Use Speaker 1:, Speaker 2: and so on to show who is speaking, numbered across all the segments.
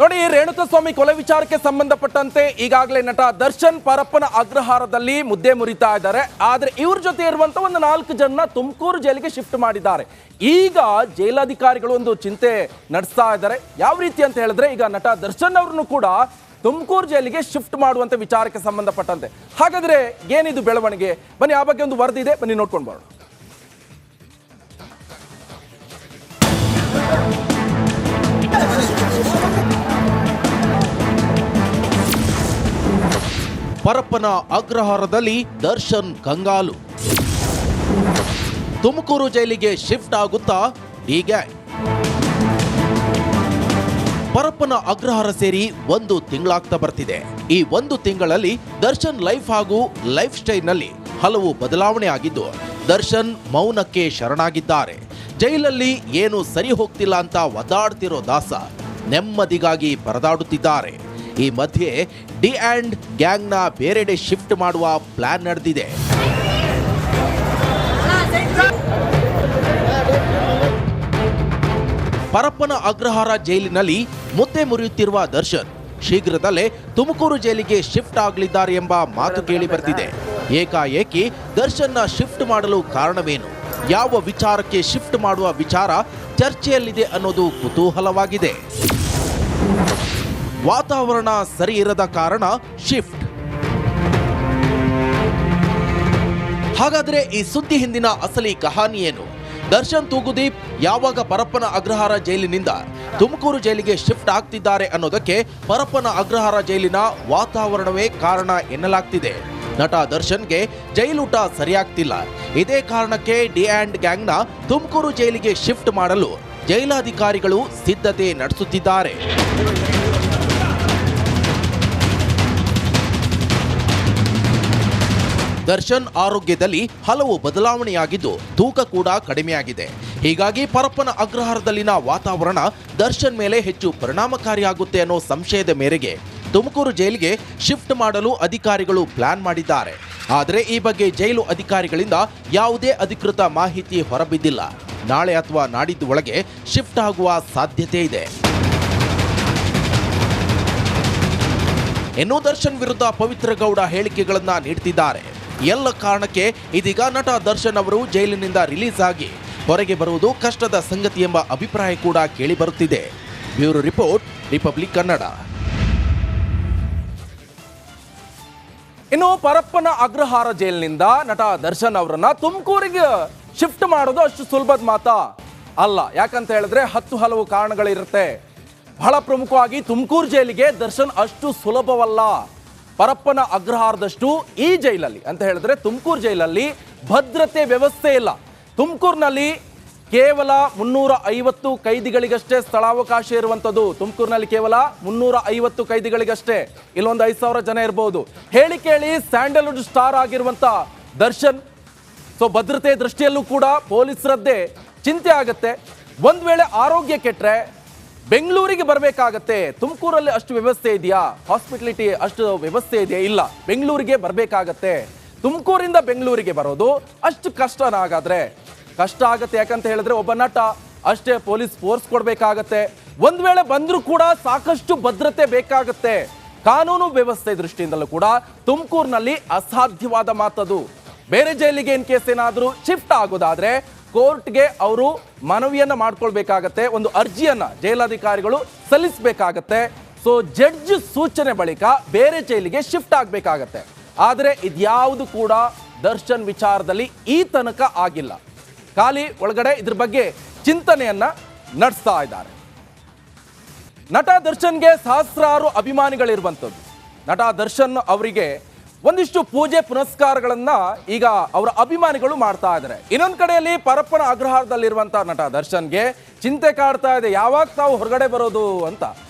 Speaker 1: ನೋಡಿ, ರೇಣುಕಾಸ್ವಾಮಿ ಕೊಲೆ ವಿಚಾರಕ್ಕೆ ಸಂಬಂಧಪಟ್ಟಂತೆ ಈಗಾಗಲೇ ನಟ ದರ್ಶನ್ ಪರಪ್ಪನ ಅಗ್ರಹಾರದಲ್ಲಿ ಮುದ್ದೆ ಮುರಿತಾ ಇದ್ದಾರೆ. ಆದ್ರೆ ಇವ್ರ ಜೊತೆ ಇರುವಂತ ಒಂದು 4 ಜನ ತುಮಕೂರು ಜೈಲಿಗೆ ಶಿಫ್ಟ್ ಮಾಡಿದ್ದಾರೆ. ಈಗ ಜೈಲಾಧಿಕಾರಿಗಳು ಒಂದು ಚಿಂತೆ ನಡೆಸ್ತಾ ಇದ್ದಾರೆ. ಯಾವ ರೀತಿ ಅಂತ ಹೇಳಿದ್ರೆ, ಈಗ ನಟ ದರ್ಶನ್ ಅವ್ರನ್ನು ಕೂಡ ತುಮಕೂರು ಜೈಲಿಗೆ ಶಿಫ್ಟ್ ಮಾಡುವಂತ ವಿಚಾರಕ್ಕೆ ಸಂಬಂಧಪಟ್ಟಂತೆ. ಹಾಗಾದ್ರೆ ಏನಿದು ಬೆಳವಣಿಗೆ? ಬನ್ನಿ, ಆ ಬಗ್ಗೆ ಒಂದು ವರದಿ ಇದೆ, ಬನ್ನಿ ನೋಡ್ಕೊಂಡು ಬರೋಣ.
Speaker 2: ಪರಪ್ಪನ ಅಗ್ರಹಾರದಲ್ಲಿ ದರ್ಶನ್ ಕಂಗಾಲು. ತುಮಕೂರು ಜೈಲಿಗೆ ಶಿಫ್ಟ್ ಆಗುತ್ತಾ ಡಿ ಗ್ಯಾಂಗ್. ಪರಪ್ಪನ ಅಗ್ರಹಾರ ಸೇರಿ 1 ತಿಂಗಳಾಗ್ತಾ ಬರ್ತಿದೆ. ಈ 1 ತಿಂಗಳಲ್ಲಿ ದರ್ಶನ್ ಲೈಫ್ ಹಾಗೂ ಲೈಫ್ ಸ್ಟೈಲ್ನಲ್ಲಿ ಹಲವು ಬದಲಾವಣೆ ಆಗಿದ್ದು, ದರ್ಶನ್ ಮೌನಕ್ಕೆ ಶರಣಾಗಿದ್ದಾರೆ. ಜೈಲಲ್ಲಿ ಏನು ಸರಿ ಹೋಗ್ತಿಲ್ಲ ಅಂತ ಒದ್ದಾಡ್ತಿರೋ ದಾಸ ನೆಮ್ಮದಿಗಾಗಿ ಪರದಾಡುತ್ತಿದ್ದಾರೆ. ಈ ಮಧ್ಯೆ ಡಿ ಆ್ಯಂಡ್ ಗ್ಯಾಂಗ್ನ ಬೇರೆಡೆ ಶಿಫ್ಟ್ ಮಾಡುವ ಪ್ಲಾನ್ ನಡೆದಿದೆ. ಪರಪ್ಪನ ಅಗ್ರಹಾರ ಜೈಲಿನಲ್ಲಿ ಮುದ್ದೆ ಮುರಿಯುತ್ತಿರುವ ದರ್ಶನ್ ಶೀಘ್ರದಲ್ಲೇ ತುಮಕೂರು ಜೈಲಿಗೆ ಶಿಫ್ಟ್ ಆಗಲಿದ್ದಾರೆ ಎಂಬ ಮಾತು ಕೇಳಿ ಬರ್ತಿದೆ. ಏಕಾಏಕಿ ದರ್ಶನ್ನ ಶಿಫ್ಟ್ ಮಾಡಲು ಕಾರಣವೇನು, ಯಾವ ವಿಚಾರಕ್ಕೆ ಶಿಫ್ಟ್ ಮಾಡುವ ವಿಚಾರ ಚರ್ಚೆಯಲ್ಲಿದೆ ಅನ್ನೋದು ಕುತೂಹಲವಾಗಿದೆ. ವಾತಾವರಣ ಸರಿ ಇರದ ಕಾರಣ ಶಿಫ್ಟ್. ಹಾಗಾದ್ರೆ ಈ ಸುದ್ದಿ ಹಿಂದಿನ ಅಸಲಿ ಕಹಾನಿ ಏನು? ದರ್ಶನ್ ತೂಗುದೀಪ್ ಯಾವಾಗ ಪರಪ್ಪನ ಅಗ್ರಹಾರ ಜೈಲಿನಿಂದ ತುಮಕೂರು ಜೈಲಿಗೆ ಶಿಫ್ಟ್ ಆಗ್ತಿದ್ದಾರೆ ಅನ್ನೋದಕ್ಕೆ ಪರಪ್ಪನ ಅಗ್ರಹಾರ ಜೈಲಿನ ವಾತಾವರಣವೇ ಕಾರಣ ಎನ್ನಲಾಗ್ತಿದೆ. ನಟ ದರ್ಶನ್ಗೆ ಜೈಲೂಟ ಸರಿಯಾಗ್ತಿಲ್ಲ. ಇದೇ ಕಾರಣಕ್ಕೆ ಡಿ ಆ್ಯಂಡ್ ಗ್ಯಾಂಗ್ನ ತುಮಕೂರು ಜೈಲಿಗೆ ಶಿಫ್ಟ್ ಮಾಡಲು ಜೈಲಾಧಿಕಾರಿಗಳು ಸಿದ್ಧತೆ ನಡೆಸುತ್ತಿದ್ದಾರೆ. ದರ್ಶನ್ ಆರೋಗ್ಯದಲ್ಲಿ ಹಲವು ಬದಲಾವಣೆಯಾಗಿದ್ದು, ತೂಕ ಕೂಡ ಕಡಿಮೆಯಾಗಿದೆ. ಹೀಗಾಗಿ ಪರಪ್ಪನ ಅಗ್ರಹಾರದಲ್ಲಿನ ವಾತಾವರಣ ದರ್ಶನ್ ಮೇಲೆ ಹೆಚ್ಚು ಪರಿಣಾಮಕಾರಿಯಾಗುತ್ತೆ ಅನ್ನೋ ಸಂಶಯದ ಮೇರೆಗೆ ತುಮಕೂರು ಜೈಲಿಗೆ ಶಿಫ್ಟ್ ಮಾಡಲು ಅಧಿಕಾರಿಗಳು ಪ್ಲಾನ್ ಮಾಡಿದ್ದಾರೆ. ಆದರೆ ಈ ಬಗ್ಗೆ ಜೈಲು ಅಧಿಕಾರಿಗಳಿಂದ ಯಾವುದೇ ಅಧಿಕೃತ ಮಾಹಿತಿ ಹೊರಬಿದ್ದಿಲ್ಲ. ನಾಳೆ ಅಥವಾ ನಾಡಿದ್ದು ಒಳಗೆ ಶಿಫ್ಟ್ ಆಗುವ ಸಾಧ್ಯತೆ ಇದೆ. ಇನ್ನು ದರ್ಶನ್ ವಿರುದ್ಧ ಪವಿತ್ರ ಗೌಡ ಹೇಳಿಕೆಗಳನ್ನ ನೀಡುತ್ತಿದ್ದಾರೆ. ಎಲ್ಲ ಕಾರಣಕ್ಕೆ ಇದೀಗ ನಟ ದರ್ಶನ್ ಅವರು ಜೈಲಿನಿಂದ ರಿಲೀಸ್ ಆಗಿ ಹೊರಗೆ ಬರುವುದು ಕಷ್ಟದ ಸಂಗತಿ ಎಂಬ ಅಭಿಪ್ರಾಯ ಕೂಡ ಕೇಳಿಬರುತ್ತಿದೆ. Bureau report, Republic Kannada.
Speaker 1: ಇನ್ನು ಪರಪ್ಪನ ಅಗ್ರಹಾರ ಜೈಲಿನಿಂದ ನಟ ದರ್ಶನ್ ಅವರನ್ನ ತುಮಕೂರಿಗೆ ಶಿಫ್ಟ್ ಮಾಡೋದು ಅಷ್ಟು ಸುಲಭದ ಮಾತಾ ಅಲ್ಲ. ಯಾಕಂತ ಹೇಳಿದ್ರೆ ಹಲವು ಕಾರಣಗಳಿರುತ್ತೆ. ಬಹಳ ಪ್ರಮುಖವಾಗಿ ತುಮಕೂರು ಜೈಲಿಗೆ ದರ್ಶನ್ ಅಷ್ಟು ಸುಲಭವಲ್ಲ. ಪರಪ್ಪನ ಅಗ್ರಹಾರದಷ್ಟು ಈ ಜೈಲಲ್ಲಿ ಅಂತ ಹೇಳಿದ್ರೆ ತುಮಕೂರು ಜೈಲಲ್ಲಿ ಭದ್ರತೆ ವ್ಯವಸ್ಥೆ ಇಲ್ಲ. ತುಮಕೂರಿನಲ್ಲಿ ಕೇವಲ 350 ಕೈದಿಗಳಿಗಷ್ಟೇ ಸ್ಥಳಾವಕಾಶ ಇರುವಂಥದ್ದು. ತುಮಕೂರಿನಲ್ಲಿ ಕೇವಲ 350 ಕೈದಿಗಳಿಗಷ್ಟೇ. ಇಲ್ಲೊಂದು 5,000 ಜನ ಇರಬಹುದು. ಹೇಳಿ ಕೇಳಿ ಸ್ಯಾಂಡಲ್ವುಡ್ ಸ್ಟಾರ್ ಆಗಿರುವಂತ ದರ್ಶನ್, ಸೊ ಭದ್ರತೆ ದೃಷ್ಟಿಯಲ್ಲೂ ಕೂಡ ಪೊಲೀಸರದ್ದೇ ಚಿಂತೆ ಆಗತ್ತೆ. ಒಂದ್ ವೇಳೆ ಆರೋಗ್ಯ ಕೆಟ್ಟರೆ ಬೆಂಗಳೂರಿಗೆ ಬರಬೇಕಾಗತ್ತೆ. ತುಮಕೂರಲ್ಲಿ ಅಷ್ಟು ವ್ಯವಸ್ಥೆ ಇದೆಯಾ? ಹಾಸ್ಪಿಟಲಿಟಿ ಅಷ್ಟು ವ್ಯವಸ್ಥೆ ಇದೆಯಾ? ಇಲ್ಲ. ಬೆಂಗಳೂರಿಗೆ ಬರಬೇಕಾಗತ್ತೆ. ತುಮಕೂರಿಂದ ಬೆಂಗಳೂರಿಗೆ ಬರೋದು ಅಷ್ಟು ಕಷ್ಟನ? ಹಾಗಾದ್ರೆ ಕಷ್ಟ ಆಗತ್ತೆ. ಯಾಕಂತ ಹೇಳಿದ್ರೆ ಒಬ್ಬ ನಟ ಅಷ್ಟೇ ಪೊಲೀಸ್ ಫೋರ್ಸ್ ಕೊಡಬೇಕಾಗತ್ತೆ. ಒಂದ್ ವೇಳೆ ಬಂದ್ರೂ ಕೂಡ ಸಾಕಷ್ಟು ಭದ್ರತೆ ಬೇಕಾಗತ್ತೆ. ಕಾನೂನು ವ್ಯವಸ್ಥೆ ದೃಷ್ಟಿಯಿಂದಲೂ ಕೂಡ ತುಮಕೂರಿನಲ್ಲಿ ಅಸಾಧ್ಯವಾದ ಮಾತದು. ಬೇರೆ ಜೈಲಿಗೆ ಇನ್ ಕೇಸ್ ಏನಾದರೂ ಶಿಫ್ಟ್ ಆಗೋದಾದ್ರೆ ಕೋರ್ಟ್ಗೆ ಅವರು ಮನವಿಯನ್ನ ಮಾಡ್ಕೊಳ್ಬೇಕಾಗತ್ತೆ. ಒಂದು ಅರ್ಜಿಯನ್ನ ಜೈಲಾಧಿಕಾರಿಗಳು ಸಲ್ಲಿಸಬೇಕಾಗತ್ತೆ. ಸೊ ಜಡ್ಜ್ ಸೂಚನೆ ಬಳಿಕ ಬೇರೆ ಜೈಲಿಗೆ ಶಿಫ್ಟ್ ಆಗಬೇಕಾಗತ್ತೆ. ಆದರೆ ಇದ್ಯಾವುದು ಕೂಡ ದರ್ಶನ್ ವಿಚಾರದಲ್ಲಿ ಈ ತನಕ ಆಗಿಲ್ಲ. ಖಾಲಿ ಒಳಗಡೆ ಇದ್ರ ಬಗ್ಗೆ ಚಿಂತನೆಯನ್ನ ನಡೆಸ್ತಾ ಇದ್ದಾರೆ. ನಟ ದರ್ಶನ್ಗೆ ಸಹಸ್ರಾರು ಅಭಿಮಾನಿಗಳಿರುವಂಥದ್ದು. ನಟ ದರ್ಶನ್ ಅವರಿಗೆ ಒಂದಿಷ್ಟು ಪೂಜೆ ಪುನಸ್ಕಾರಗಳನ್ನ ಈಗ ಅವರ ಅಭಿಮಾನಿಗಳು ಮಾಡ್ತಾ ಇದ್ದಾರೆ. ಇನ್ನೊಂದು ಕಡೆಯಲ್ಲಿ ಪರಪ್ಪನ ಅಗ್ರಹಾರದಲ್ಲಿರುವಂತಹ ನಟ ದರ್ಶನ್ಗೆ ಚಿಂತೆ ಕಾಡ್ತಾ ಇದೆ, ಯಾವಾಗ ತಾವು ಹೊರಗಡೆ ಬರೋದು ಅಂತ.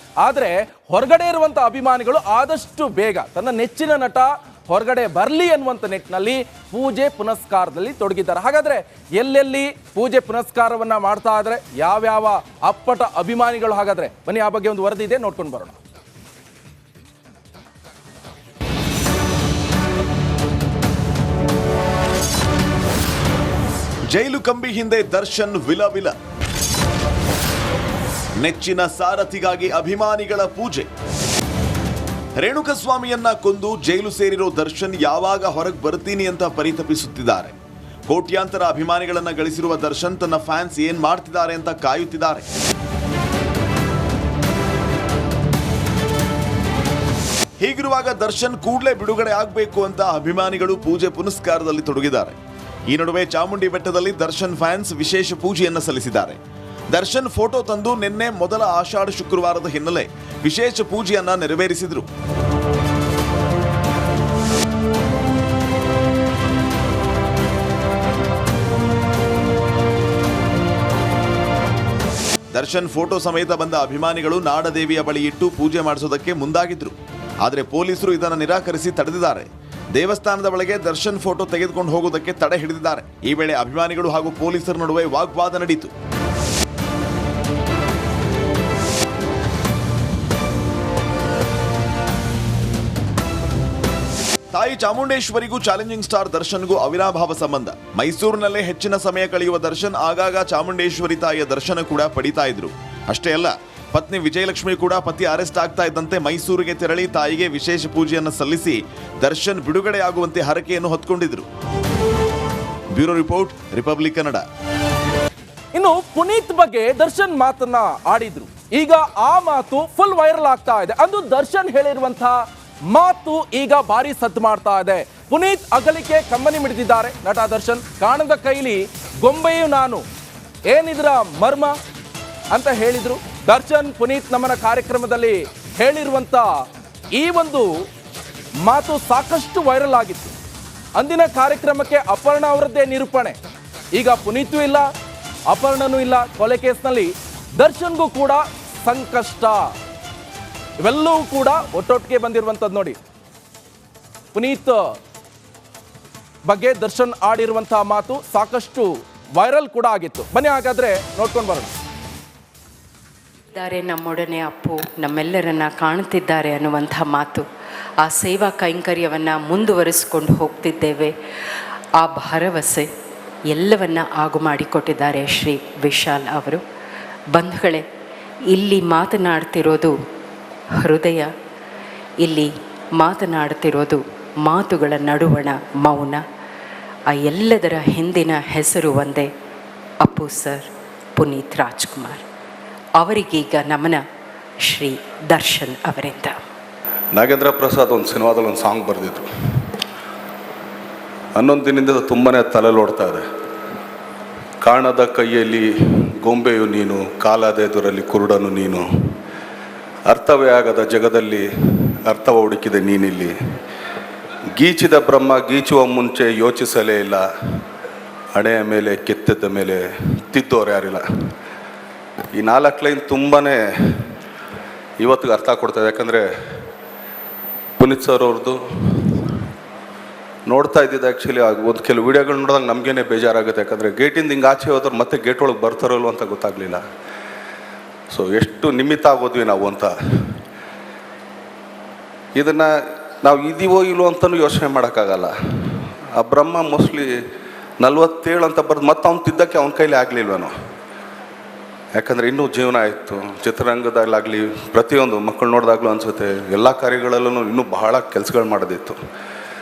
Speaker 1: ಆದ್ರೆ ಹೊರಗಡೆ ಇರುವಂತ ಅಭಿಮಾನಿಗಳು ಆದಷ್ಟು ಬೇಗ ತನ್ನ ನೆಚ್ಚಿನ ನಟ ಹೊರಗಡೆ ಬರಲಿ ಅನ್ನುವಂಥ ನಿಟ್ಟಿನಲ್ಲಿ ಪೂಜೆ ಪುನಸ್ಕಾರದಲ್ಲಿ ತೊಡಗಿದ್ದಾರೆ. ಹಾಗಾದ್ರೆ ಎಲ್ಲೆಲ್ಲಿ ಪೂಜೆ ಪುನಸ್ಕಾರವನ್ನ ಮಾಡ್ತಾ ಇದ್ದಾರೆ, ಯಾವ್ಯಾವ ಅಪ್ಪಟ ಅಭಿಮಾನಿಗಳು? ಹಾಗಾದ್ರೆ ಬನ್ನಿ, ಆ ಬಗ್ಗೆ ಒಂದು ವರದಿ ಇದೆ, ನೋಡ್ಕೊಂಡು ಬರೋಣ.
Speaker 3: ಜೈಲು ಕಂಬಿ ಹಿಂದೆ ದರ್ಶನ್ ವಿಲ ವಿಲ. ನೆಚ್ಚಿನ ಸಾರಥಿಗಾಗಿ ಅಭಿಮಾನಿಗಳ ಪೂಜೆ. ರೇಣುಕಸ್ವಾಮಿಯನ್ನ ಕೊಂದು ಜೈಲು ಸೇರಿರೋ ದರ್ಶನ್ ಯಾವಾಗ ಹೊರಗೆ ಬರ್ತೀನಿ ಅಂತ ಪರಿತಪಿಸುತ್ತಿದ್ದಾರೆ. ಕೋಟ್ಯಾಂತರ ಅಭಿಮಾನಿಗಳನ್ನ ಗಳಿಸಿರುವ ದರ್ಶನ್ ತನ್ನ ಫ್ಯಾನ್ಸ್ ಏನ್ ಮಾಡ್ತಿದ್ದಾರೆ ಅಂತ ಕಾಯುತ್ತಿದ್ದಾರೆ. ಹೀಗಿರುವಾಗ ದರ್ಶನ್ ಕೂಡಲೇ ಬಿಡುಗಡೆ ಆಗಬೇಕು ಅಂತ ಅಭಿಮಾನಿಗಳು ಪೂಜೆ ಪುನಸ್ಕಾರದಲ್ಲಿ ತೊಡಗಿದ್ದಾರೆ. ಈ ನಡುವೆ ಚಾಮುಂಡಿ ಬೆಟ್ಟದಲ್ಲಿ ದರ್ಶನ್ ಫ್ಯಾನ್ಸ್ ವಿಶೇಷ ಪೂಜೆಯನ್ನ ಸಲ್ಲಿಸಿದ್ದಾರೆ. ದರ್ಶನ್ ಫೋಟೋ ತಂದು ನಿನ್ನೆ ಮೊದಲ ಆಷಾಢ ಶುಕ್ರವಾರದ ಹಿನ್ನೆಲೆ ವಿಶೇಷ ಪೂಜೆಯನ್ನ ನೆರವೇರಿಸಿದ್ರು. ದರ್ಶನ್ ಫೋಟೋ ಸಮೇತ ಬಂದ ಅಭಿಮಾನಿಗಳು ನಾಡದೇವಿಯ ಬಳಿ ಇಟ್ಟು ಪೂಜೆ ಮಾಡಿಸೋದಕ್ಕೆ ಮುಂದಾಗಿದ್ರು. ಆದರೆ ಪೊಲೀಸರು ಇದನ್ನು ನಿರಾಕರಿಸಿ ತಡೆದಿದ್ದಾರೆ. ದೇವಸ್ಥಾನದ ಒಳಗೆ ದರ್ಶನ್ ಫೋಟೋ ತೆಗೆದುಕೊಂಡು ಹೋಗೋದಕ್ಕೆ ತಡೆ ಹಿಡಿದಿದ್ದಾರೆ. ಈ ವೇಳೆ ಅಭಿಮಾನಿಗಳು ಹಾಗೂ ಪೊಲೀಸರ ನಡುವೆ ವಾಗ್ವಾದ ನಡೆಯಿತು. ತಾಯಿ ಚಾಮುಂಡೇಶ್ವರಿಗೂ ಚಾಲೆಂಜಿಂಗ್ ಸ್ಟಾರ್ ದರ್ಶನ್ಗೂ ಅವಿನಾಭಾವ ಸಂಬಂಧ. ಮೈಸೂರಿನಲ್ಲೇ ಹೆಚ್ಚಿನ ಸಮಯ ಕಳೆಯುವ ದರ್ಶನ್ ಆಗಾಗ ಚಾಮುಂಡೇಶ್ವರಿ ತಾಯಿಯ ದರ್ಶನ ಕೂಡ ಪಡಿತಾ ಇದ್ರು. ಅಷ್ಟೇ ಅಲ್ಲ, ಪತ್ನಿ ವಿಜಯಲಕ್ಷ್ಮಿ ಕೂಡ ಪತಿ ಅರೆಸ್ಟ್ ಆಗ್ತಾ ಇದ್ದಂತೆ ಮೈಸೂರಿಗೆ ತೆರಳಿ ತಾಯಿಗೆ ವಿಶೇಷ ಪೂಜೆಯನ್ನು ಸಲ್ಲಿಸಿ ದರ್ಶನ್ ಬಿಡುಗಡೆಯಾಗುವಂತೆ ಹರಕೆಯನ್ನು ಹೊತ್ಕೊಂಡಿದ್ರು. Bureau report, Republic Kannada.
Speaker 1: ಇನ್ನು ಪುನೀತ್ ಬಗ್ಗೆ ದರ್ಶನ್ ಮಾತನ್ನ ಆಡಿದ್ರು. ಈಗ ಆ ಮಾತು ಫುಲ್ ವೈರಲ್ ಆಗ್ತಾ ಇದೆ. ಅಂದು ದರ್ಶನ್ ಹೇಳಿರುವಂತಹ ಮಾತು ಈಗ ಭಾರಿ ಸದ್ದು ಮಾಡ್ತಾ ಇದೆ. ಪುನೀತ್ ಅಗಲಿಕೆ ಕಮ್ಮನಿ ಮಿಡಿದಿದ್ದಾರೆ ನಟ ದರ್ಶನ್. ಕಾಣದ ಕೈಲಿ ಗೊಂಬೆಯು ನಾನು, ಏನಿದ್ರ ಮರ್ಮ ಅಂತ ಹೇಳಿದ್ರು. ದರ್ಶನ್ ಪುನೀತ್ ನಮನ ಕಾರ್ಯಕ್ರಮದಲ್ಲಿ ಹೇಳಿರುವಂತ ಈ ಒಂದು ಮಾತು ಸಾಕಷ್ಟು ವೈರಲ್ ಆಗಿತ್ತು. ಅಂದಿನ ಕಾರ್ಯಕ್ರಮಕ್ಕೆ ಅಪರ್ಣ ಅವರದ್ದೇ ನಿರೂಪಣೆ. ಈಗ ಪುನೀತು ಇಲ್ಲ, ಅಪರ್ಣನೂ ಇಲ್ಲ. ಕೊಲೆ ಕೇಸ್ನಲ್ಲಿ ದರ್ಶನ್ಗೂ ಕೂಡ ಸಂಕಷ್ಟ. ಇವೆಲ್ಲವೂ ಕೂಡ ಒಟ್ಟೊಟ್ಟಿಗೆ ಬಂದಿರುವಂಥದ್ದು ನೋಡಿ. ಪುನೀತ್ ಬಗ್ಗೆ ದರ್ಶನ್ ಆಡಿರುವಂತಹ ಮಾತು ಸಾಕಷ್ಟು ವೈರಲ್ ಕೂಡ ಆಗಿತ್ತು. ಬನ್ನಿ ಹಾಗಾದ್ರೆ ನೋಡ್ಕೊಂಡು ಬರೋಣ.
Speaker 4: ನಮ್ಮೊಡನೆ ಅಪ್ಪು ನಮ್ಮೆಲ್ಲರನ್ನ ಕಾಣುತ್ತಿದ್ದಾರೆ ಅನ್ನುವಂಥ ಮಾತು. ಆ ಸೇವಾ ಕೈಂಕರ್ಯವನ್ನು ಮುಂದುವರಿಸಿಕೊಂಡು ಹೋಗ್ತಿದ್ದೇವೆ. ಆ ಭರವಸೆ ಎಲ್ಲವನ್ನ ಆಗು ಮಾಡಿಕೊಟ್ಟಿದ್ದಾರೆ ಶ್ರೀ ವಿಶಾಲ್ ಅವರು. ಬಂಧುಗಳೇ, ಇಲ್ಲಿ ಮಾತನಾಡ್ತಿರೋದು ಹೃದಯ, ಇಲ್ಲಿ ಮಾತನಾಡ್ತಿರೋದು ಮಾತುಗಳ ನಡುವಣ ಮೌನ. ಆ ಎಲ್ಲದರ ಹಿಂದಿನ ಹೆಸರು ಒಂದೇ, ಅಪ್ಪು ಸರ್, ಪುನೀತ್ ರಾಜ್ಕುಮಾರ್. ಅವರಿಗೀಗ ನಮನ ಶ್ರೀ ದರ್ಶನ್ ಅವರಿಂದ.
Speaker 5: ನಾಗೇಂದ್ರ ಪ್ರಸಾದ್ ಒಂದು ಸಿನಿಮಾದಲ್ಲಿ ಒಂದು ಸಾಂಗ್ ಬರೆದಿದ್ರು. 11 ದಿನದಿಂದ ತುಂಬಾ ತಲೆಯಲ್ಲಿ ಓಡ್ತಾ ಇದೆ. ಕಾಣದ ಕೈಯಲ್ಲಿ ಗೊಂಬೆಯು ನೀನು, ಕಾಲದೆದುರಲ್ಲಿ ಕುರುಡನು ನೀನು, ಅರ್ಥವೇ ಆಗದ ಜಗದಲ್ಲಿ ಅರ್ಥವ ಹುಡುಕಿದೆ ನೀನಿಲ್ಲಿ, ಗೀಚಿದ ಬ್ರಹ್ಮ ಗೀಚುವ ಮುಂಚೆ ಯೋಚಿಸಲೇ ಇಲ್ಲ, ಹಣೆಯ ಮೇಲೆ ಕೆತ್ತಿದ್ದ ಮೇಲೆ ತಿದ್ದೋರು ಯಾರಿಲ್ಲ. ಈ 4 ಲೈನ್ ತುಂಬಾ ಇವತ್ತಿಗೆ ಅರ್ಥ ಕೊಡ್ತಾಯಿದೆ. ಯಾಕಂದರೆ ಪುನೀತ್ ಸರ್ ಅವ್ರದ್ದು ನೋಡ್ತಾ ಇದ್ದಿದ್ದು ಆ್ಯಕ್ಚುಲಿ ಒಂದು ಕೆಲವು ವೀಡಿಯೋಗಳು ನೋಡಿದಾಗ ನಮಗೇನೆ ಬೇಜಾರಾಗುತ್ತೆ. ಯಾಕಂದರೆ ಗೇಟಿಂದ ಹಿಂಗೆ ಆಚೆ ಹೋದ್ರೆ ಮತ್ತೆ ಗೇಟ್ ಒಳಗೆ ಬರ್ತಾರಲ್ವ ಅಂತ ಗೊತ್ತಾಗಲಿಲ್ಲ. ಸೊ ಎಷ್ಟು ನಿಮಿತ್ತ ಆಗೋದ್ವಿ ನಾವು ಅಂತ. ಇದನ್ನು ನಾವು ಇದೀವೋ ಇಲ್ವೋ ಅಂತಲೂ ಯೋಚನೆ ಮಾಡೋಕ್ಕಾಗಲ್ಲ. ಆ ಬ್ರಹ್ಮ ಮೋಸ್ಟ್ಲಿ 47 ಅಂತ ಬರೆದು ಮತ್ತೆ ಅವ್ನು ತಿದ್ದಕ್ಕೆ ಅವನ ಕೈಲಿ ಆಗಲಿಲ್ವೇನೋ. ಯಾಕಂದರೆ ಇನ್ನೂ ಜೀವನ ಆಯಿತು. ಚಿತ್ರರಂಗದಲ್ಲಾಗಲಿ ಪ್ರತಿಯೊಂದು ಮಕ್ಕಳು ನೋಡಿದಾಗಲೂ ಅನಿಸುತ್ತೆ ಎಲ್ಲ ಕಾರ್ಯಗಳಲ್ಲೂ ಇನ್ನೂ ಬಹಳ ಕೆಲಸಗಳು ಮಾಡೋದಿತ್ತು.